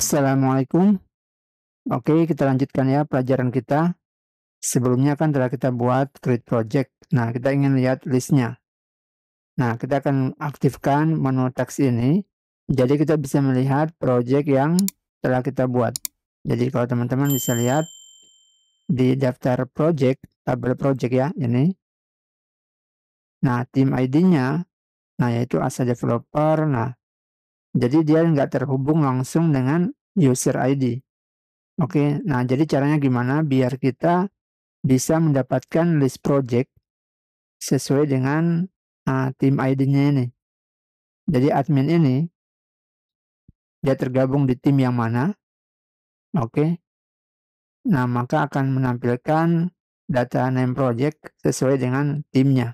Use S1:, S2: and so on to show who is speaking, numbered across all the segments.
S1: Assalamualaikum. Oke, kita lanjutkan ya pelajaran kita. Sebelumnya kan telah kita buat create project. Nah, kita ingin lihat listnya. Nah, kita akan aktifkan menu teks ini. Jadi kita bisa melihat project yang telah kita buat. Jadi kalau teman-teman bisa lihat di daftar project, tabel project ya, ini. Nah, tim ID-nya, nah yaitu asa developer. Nah, jadi dia nggak terhubung langsung dengan user ID. Oke, nah jadi caranya gimana biar kita bisa mendapatkan list project sesuai dengan tim ID-nya ini. Jadi admin ini dia tergabung di tim yang mana? Oke. Nah, maka akan menampilkan data name project sesuai dengan timnya.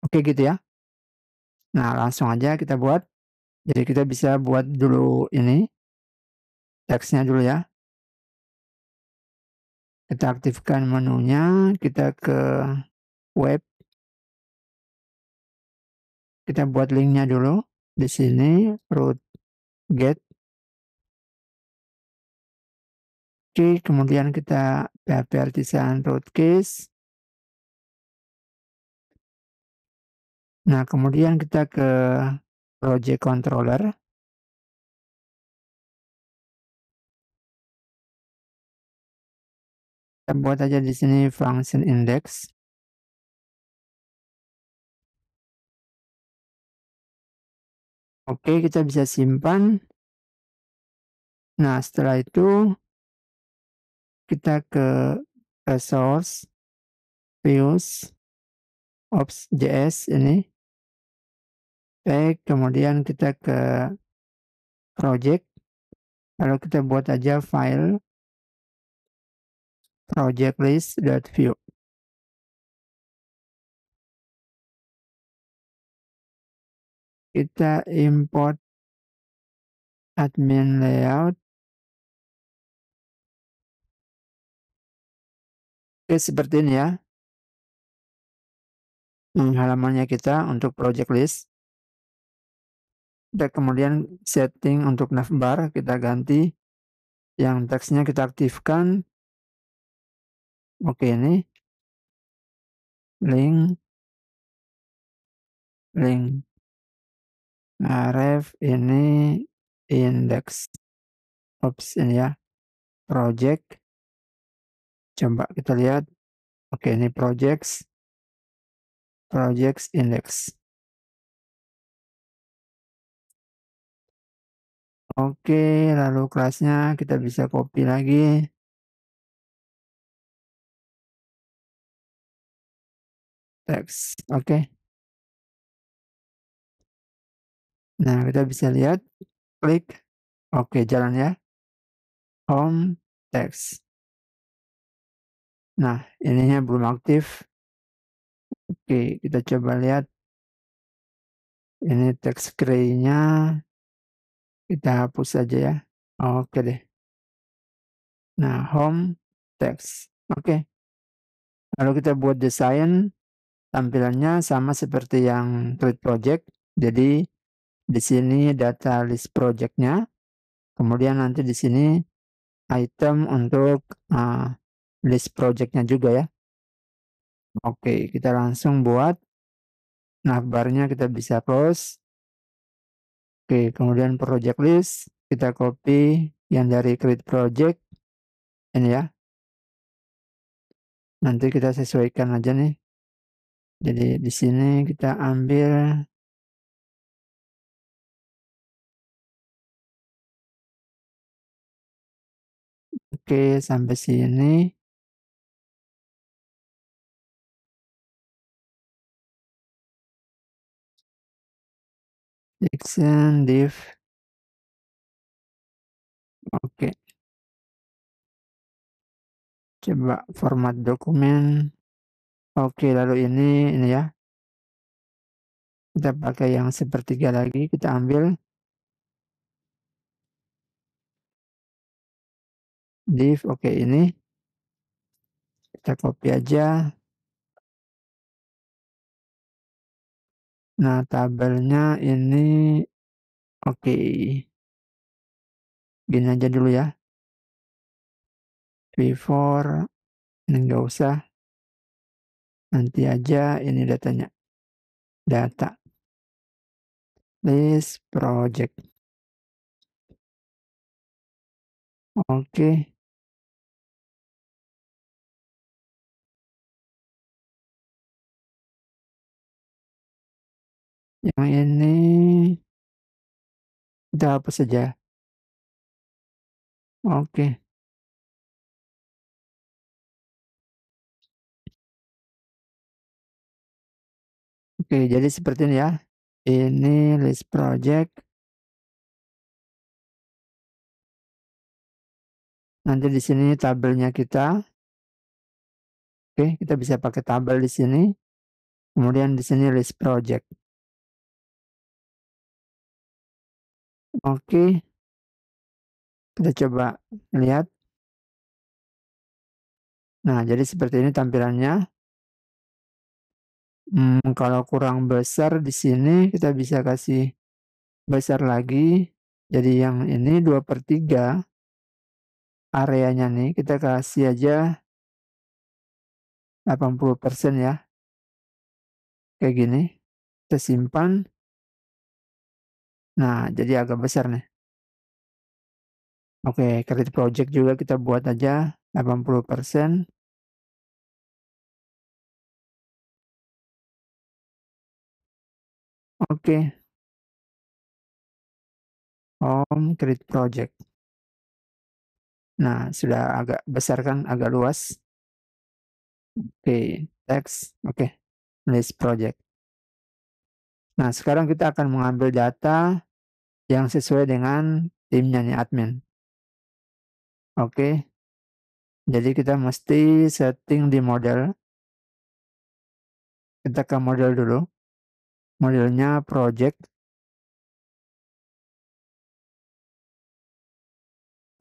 S1: Oke gitu ya. Nah, langsung aja kita buat. Jadi kita bisa buat dulu ini teksnya dulu ya. Kita aktifkan menunya, kita ke web. Kita buat linknya dulu di sini root get. Oke, kemudian kita PHP artisan root case. Nah, kemudian kita ke project controller. Kita buat aja di sini function index. Oke, kita bisa simpan. Nah, setelah itu kita ke resource, views, ops.js ini. Baik, kemudian kita ke project. Lalu kita buat aja file project list.view. Kita import admin layout. Oke, seperti ini ya. Halamannya kita untuk project list. Dan kemudian setting untuk navbar kita ganti. Yang teksnya kita aktifkan. Oke, ini. Link. Nah, ref ini index. Ops ini ya. Project. Coba kita lihat. Oke, ini projects index. Oke, lalu kelasnya kita bisa copy lagi. Teks. Oke. Nah, kita bisa lihat. Klik. Oke, jalan ya. Home text. Nah, ininya belum aktif. Oke, kita coba lihat. Ini teks gray-nya. Kita hapus saja ya. Oke deh. Nah, home text. Oke. Lalu kita buat desain. Tampilannya sama seperti yang create project. Jadi di sini data list projectnya. Kemudian nanti di sini item untuk list projectnya juga ya. Oke, kita langsung buat. Navbarnya kita bisa close. Oke, kemudian project list kita copy yang dari create project ini ya. Nanti kita sesuaikan aja nih. Jadi di sini kita ambil oke sampai sini. Action div. Oke. Coba format dokumen. Oke, lalu ini ya. Kita pakai yang sepertiga lagi, kita ambil div. Oke, ini kita copy aja. Nah, tabelnya ini oke. Gini aja dulu ya. Before, ini nggak usah. Nanti aja ini datanya. Data. List project. Oke. Yang ini kita hapus saja. Oke. Oke, jadi seperti ini ya. Ini list project. Nanti di sini tabelnya kita. Oke, kita bisa pakai tabel di sini. Kemudian di sini list project. Oke, kita coba lihat. Nah, jadi seperti ini tampilannya. Kalau kurang besar di sini kita bisa kasih besar lagi. Jadi yang ini 2/3 areanya nih kita kasih aja 80% ya. Kayak gini. Kita simpan. Nah, jadi agak besar nih. Oke, create project juga kita buat aja 80%. Oke, home create project. Nah, sudah agak besar kan, agak luas. Oke, text. Oke, list project. Nah, sekarang kita akan mengambil data yang sesuai dengan timnya nih admin. Oke, jadi kita mesti setting di model. Kita ke model dulu. Modelnya project.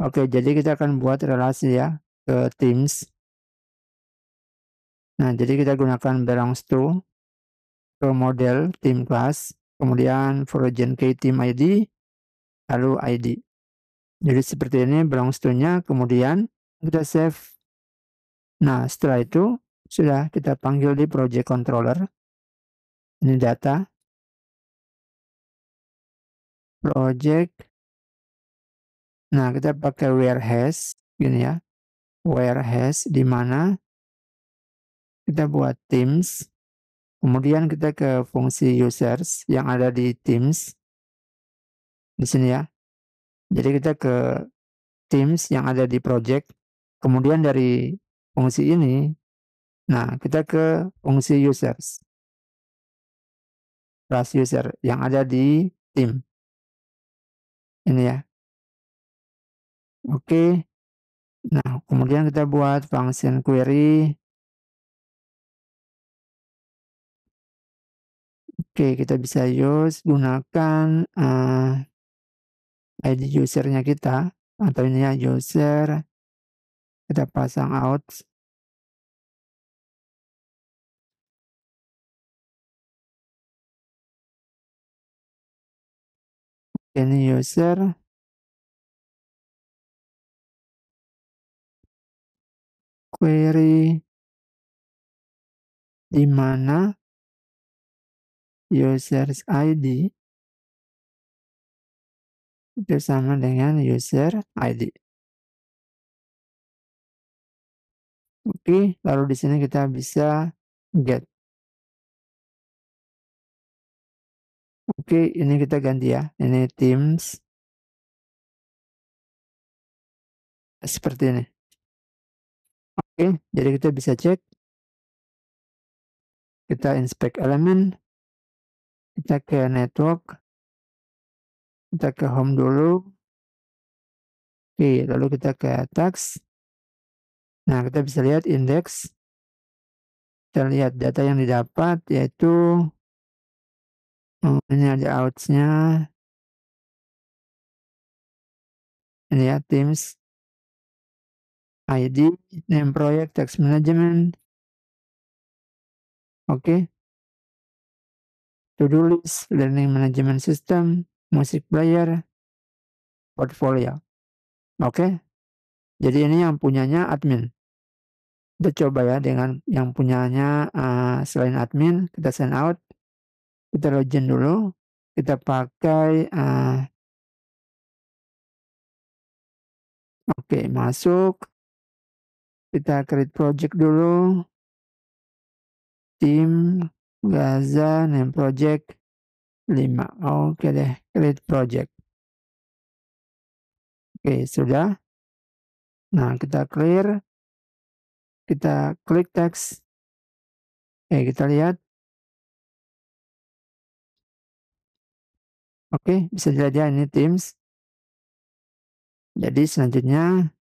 S1: Oke, jadi kita akan buat relasi ya ke teams. Nah, jadi kita gunakan belongs to ke model team class, kemudian version key team ID, lalu ID. Jadi seperti ini belongs to-nya, kemudian kita save. Nah, setelah itu sudah kita panggil di project controller. Ini data project. Nah, kita pakai warehouse gini ya. Warehouse di mana kita buat teams. Kemudian kita ke fungsi users yang ada di teams. Di sini ya. Jadi kita ke teams yang ada di project. Kemudian dari fungsi ini, nah kita ke fungsi users. Class user yang ada di tim. Ini ya. Oke. Nah, kemudian kita buat function query. Oke, kita bisa gunakan ID usernya kita. Atau ini ya user. Kita pasang out. Ini user. Query. Di mana users ID itu sama dengan user ID. Oke, lalu di sini kita bisa get. Oke, ini kita ganti ya. Ini teams seperti ini. Oke, jadi kita bisa cek. Kita inspect elemen. Kita ke network. Kita ke home dulu. Oke, lalu kita ke tags. Nah, kita bisa lihat index. Kita lihat data yang didapat yaitu ini ada outs-nya. Ini ya, teams. ID, name project, text management. Oke. To-do list, learning management system, music player, portfolio. Oke. Jadi ini yang punyanya admin. Kita coba ya dengan yang punyanya selain admin, kita sign out, kita login dulu, kita pakai oke, masuk, kita create project dulu, tim Gaza name project 5. Oke deh, create project. Oke, sudah. Nah, kita clear, kita klik text. Oke, kita lihat. Oke, bisa dilihat ya ini Teams. Jadi selanjutnya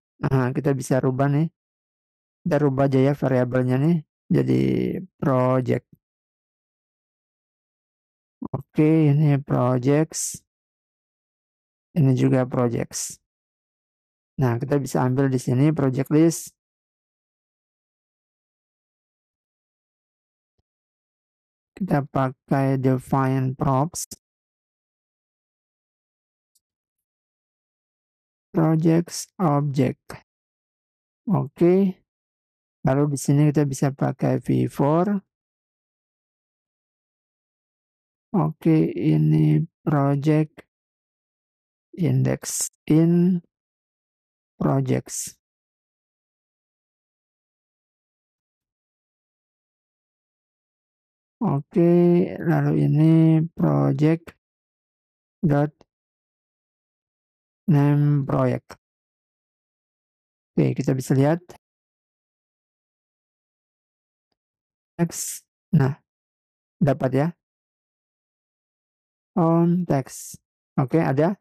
S1: kita bisa rubah nih. Kita rubah aja ya variabelnya nih jadi project. Oke, ini projects. Ini juga projects. Nah, kita bisa ambil di sini project list. Kita pakai define props. Projects object. Oke. Lalu di sini kita bisa pakai v4. Oke, ini project index in projects. Oke, lalu ini project dot name project. Oke, kita bisa lihat text. Nah, dapat ya. Text. Oke, ada.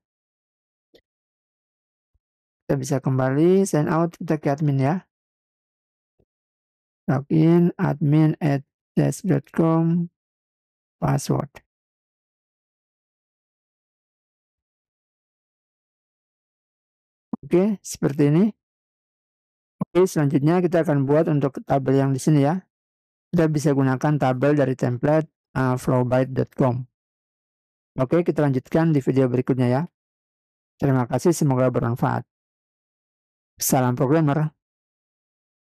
S1: Kita bisa kembali sign out, kita ke admin ya. Login admin@dash.com password. Oke, seperti ini. Oke, selanjutnya kita akan buat untuk tabel yang di sini ya. Kita bisa gunakan tabel dari template flowbyte.com. Oke, kita lanjutkan di video berikutnya ya. Terima kasih, semoga bermanfaat. Salam programmer.